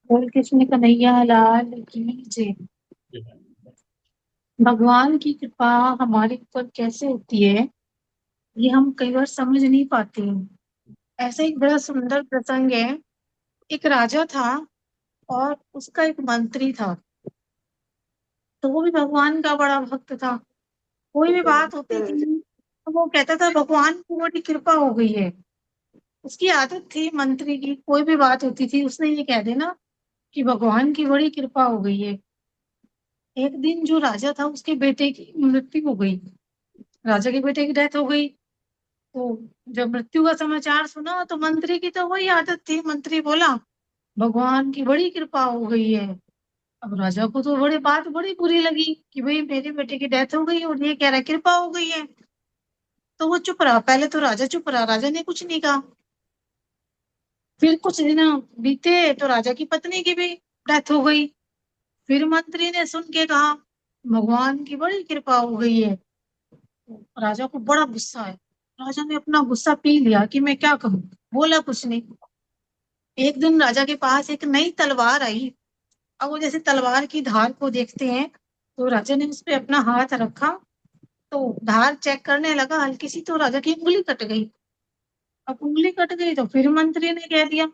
बोल कृष्ण कन्हैया लाल की जय। भगवान की कृपा हमारे ऊपर कैसे होती है, ये हम कई बार समझ नहीं पाते हैं। ऐसा एक बड़ा सुंदर प्रसंग है। एक राजा था और उसका एक मंत्री था। तो वो भी भगवान का बड़ा भक्त था। कोई भी बात होती थी तो वो कहता था भगवान की बड़ी कृपा हो गई है। उसकी आदत थी मंत्री की, कोई भी बात होती थी उसने ये कह देना कि भगवान की बड़ी कृपा हो गई है। एक दिन जो राजा था उसके बेटे की मृत्यु हो गई। राजा के बेटे की डेथ हो गई। तो जब मृत्यु का समाचार सुना तो मंत्री की तो वही आदत थी, मंत्री बोला भगवान की बड़ी कृपा हो गई है। अब राजा को तो बड़ी बात बड़ी बुरी लगी कि भाई मेरे बेटे की डेथ हो गई और ये कह रहा है कृपा हो गई है। तो वो चुप रहा, पहले तो राजा चुप रहा, राजा ने कुछ नहीं कहा। फिर कुछ दिन बीते तो राजा की पत्नी की भी डेथ हो गई। फिर मंत्री ने सुन के कहा भगवान की बड़ी कृपा हो गई है। राजा को बड़ा गुस्सा है। राजा ने अपना गुस्सा पी लिया कि मैं क्या करूं, बोला कुछ नहीं। एक दिन राजा के पास एक नई तलवार आई। अब वो जैसे तलवार की धार को देखते हैं, तो राजा ने उस पे अपना हाथ रखा। तो धार चेक करने लगा, हल्की सी तो राजा की उंगली कट गई। अब उंगली कट गई तो फिर मंत्री ने कह दिया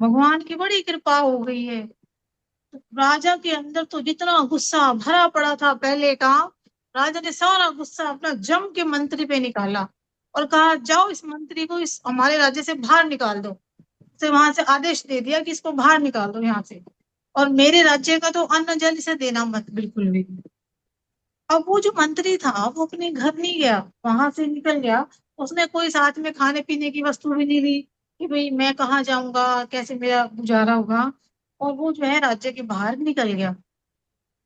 भगवान की बड़ी कृपा हो गई है। तो राजा के अंदर तो जितना गुस्सा भरा पड़ा था पहले का, राजा ने सारा गुस्सा अपना जम के मंत्री पे निकाला और कहा जाओ इस मंत्री को इस हमारे राज्य से बाहर निकाल दो। से वहां से आदेश दे दिया कि इसको बाहर निकाल दो यहाँ से, और मेरे राज्य का तो अन्न जल इसे देना मत बिल्कुल भी। अब वो जो मंत्री था वो अपने घर नहीं गया, वहां से निकल गया। उसने कोई साथ में खाने पीने की वस्तु भी नहीं ली कि भाई मैं कहाँ जाऊंगा, कैसे मेरा गुजारा होगा। और वो जो है राज्य के बाहर निकल गया।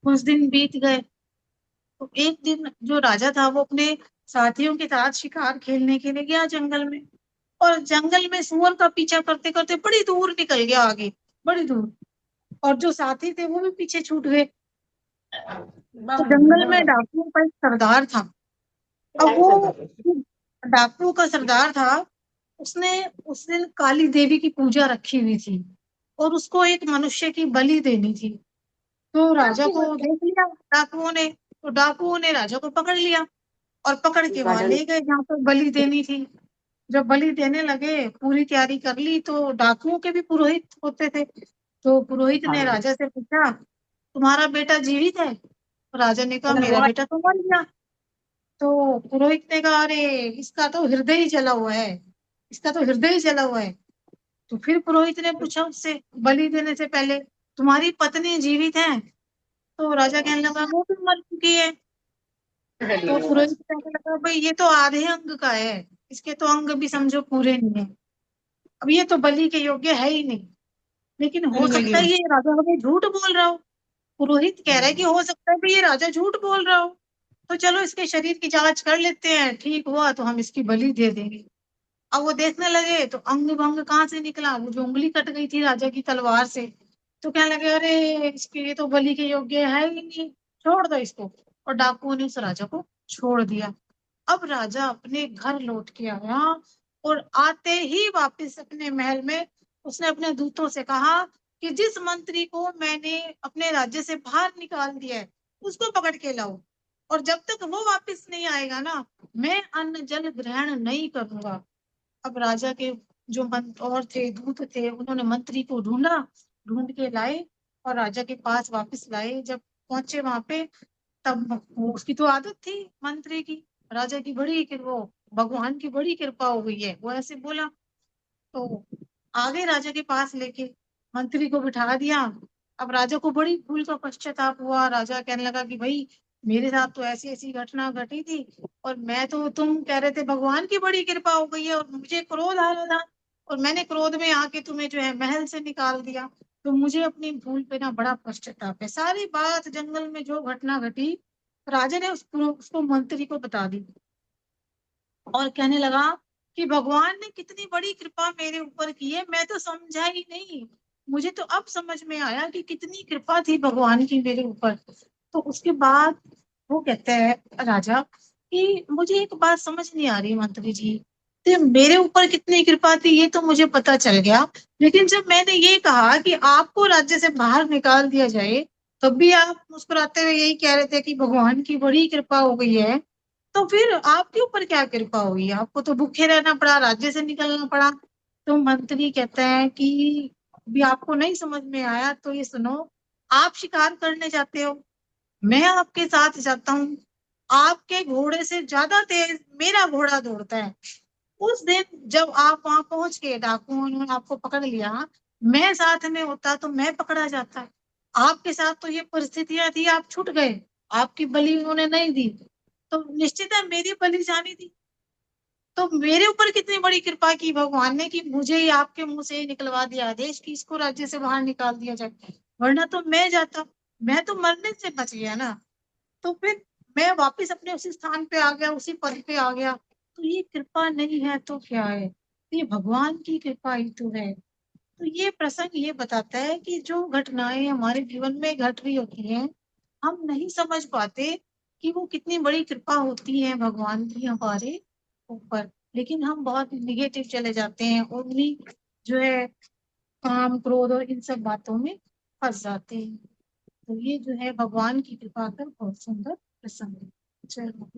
कुछ दिन बीत गए। तो एक दिन जो राजा था वो अपने साथियों के साथ शिकार खेलने के लिए गया जंगल में। और जंगल में सुअर का पीछा करते करते बड़ी दूर निकल गया आगे, बड़ी दूर। और जो साथी थे वो भी पीछे छूट गए। तो जंगल में डाकुओं का एक सरदार था। अब वो डाकुओं का सरदार था। उसने उस दिन काली देवी की पूजा रखी हुई थी और उसको एक मनुष्य की बलि देनी थी। तो राजा को देख लिया डाकुओं ने, तो डाकुओं ने राजा को पकड़ लिया और पकड़ के वहां ले गए जहाँ पर बलि देनी थी। जब बलि देने लगे, पूरी तैयारी कर ली, तो डाकुओं के भी पुरोहित होते थे। तो पुरोहित ने राजा से पूछा तुम्हारा बेटा जीवित है? तो राजा ने कहा मेरा बेटा तो मर गया। तो पुरोहित ने कहा अरे इसका तो हृदय ही जला हुआ है, इसका तो हृदय ही जला हुआ है। तो फिर पुरोहित ने पूछा उससे बलि देने से पहले तुम्हारी पत्नी जीवित है? तो राजा कहने लगा वो भी मर चुकी है। तो पुरोहित कहने लगा भाई ये तो आधे अंग का है, इसके तो अंग भी समझो पूरे नहीं है। अब ये तो बलि के योग्य है ही नहीं। लेकिन हो सकता है ये राजा हमें झूठ बोल रहा हो। पुरोहित कह रहा है कि हो सकता है भाई ये राजा झूठ बोल रहा हो। तो चलो इसके शरीर की जांच कर लेते हैं, ठीक हुआ तो हम इसकी बलि दे देंगे। अब वो देखने लगे तो अंग भंग कहाँ से निकला, वो जो उंगली कट गई थी राजा की तलवार से। तो कहने लगे अरे इसके लिए तो बलि के योग्य है ही नहीं, छोड़ दो इसको। और डाकुओं ने उस राजा को छोड़ दिया। अब राजा अपने घर लौट के आया और आते ही वापस अपने महल में उसने अपने दूतों से कहा कि जिस मंत्री को मैंने अपने राज्य से बाहर निकाल दिया है उसको पकड़ के लाओ। और जब तक वो वापस नहीं आएगा ना, मैं अन्न जल ग्रहण नहीं करूंगा। अब राजा के जो और थे दूत थे उन्होंने मंत्री को ढूंढा, ढूंढ के लाए और राजा के पास वापस लाए। जब पहुंचे वहां पे, तब उसकी तो आदत थी मंत्री की, राजा की बड़ी वो भगवान की बड़ी कृपा हो गई है वो ऐसे बोला। तो आगे राजा के पास लेके मंत्री को बिठा दिया। अब राजा को बड़ी भूल का पश्चाताप हुआ। राजा कहने लगा कि भाई मेरे साथ तो ऐसी ऐसी घटना घटी थी, और मैं तो तुम कह रहे थे भगवान की बड़ी कृपा हो गई है और मुझे क्रोध आ रहा था, और मैंने क्रोध में आके तुम्हें जो है महल से निकाल दिया। तो मुझे अपनी भूल पे ना बड़ा पश्चाताप है। सारी बात जंगल में जो घटना घटी राजा ने उसको मंत्री को बता दी। और कहने लगा कि भगवान ने कितनी बड़ी कृपा मेरे ऊपर की है, मैं तो समझा ही नहीं। मुझे तो अब समझ में आया कि कितनी कृपा थी भगवान की मेरे ऊपर। तो उसके बाद वो कहता है राजा कि मुझे एक बात समझ नहीं आ रही मंत्री जी, तो मेरे ऊपर कितनी कृपा थी ये तो मुझे पता चल गया। लेकिन जब मैंने ये कहा कि आपको राज्य से बाहर निकाल दिया जाए, तब भी आप मुस्कुराते हुए यही कह रहे थे कि भगवान की बड़ी कृपा हो गई है। तो फिर आपके ऊपर क्या कृपा हुई? आपको तो भूखे रहना पड़ा, राज्य से निकलना पड़ा। तो मंत्री कहता है कि अभी आपको नहीं समझ में आया तो ये सुनो, आप शिकार करने जाते हो, मैं आपके साथ जाता हूँ, आपके घोड़े से ज्यादा तेज मेरा घोड़ा दौड़ता है। उस दिन जब आप वहां पहुंच गए, डाकुओं ने आपको पकड़ लिया, मैं साथ में होता तो मैं पकड़ा जाता। आपके साथ तो ये परिस्थितियां थी, आप छूट गए, आपकी बलि उन्होंने नहीं दी, तो निश्चित है मेरी बलि जानी थी। तो मेरे ऊपर कितनी बड़ी कृपा की भगवान ने कि मुझे ही आपके मुंह से ही निकलवा दिया आदेश कि इसको राज्य से बाहर निकाल दिया जाए, वरना तो मैं जाता, मैं तो मरने से बच गया ना। तो फिर मैं वापस अपने उसी स्थान पे आ गया, उसी पद पे आ गया। तो ये कृपा नहीं है तो क्या है? ये भगवान की कृपा ही तो है। तो ये प्रसंग ये बताता है कि जो घटनाएं हमारे जीवन में घट रही होती हैं, हम नहीं समझ पाते कि वो कितनी बड़ी कृपा होती है भगवान की हमारे ऊपर। लेकिन हम बहुत निगेटिव चले जाते हैं और उन्हीं जो है काम क्रोध और इन सब बातों में फंस जाते हैं। तो ये जो है भगवान की कृपा का बहुत सुंदर प्रसंग है। चलो।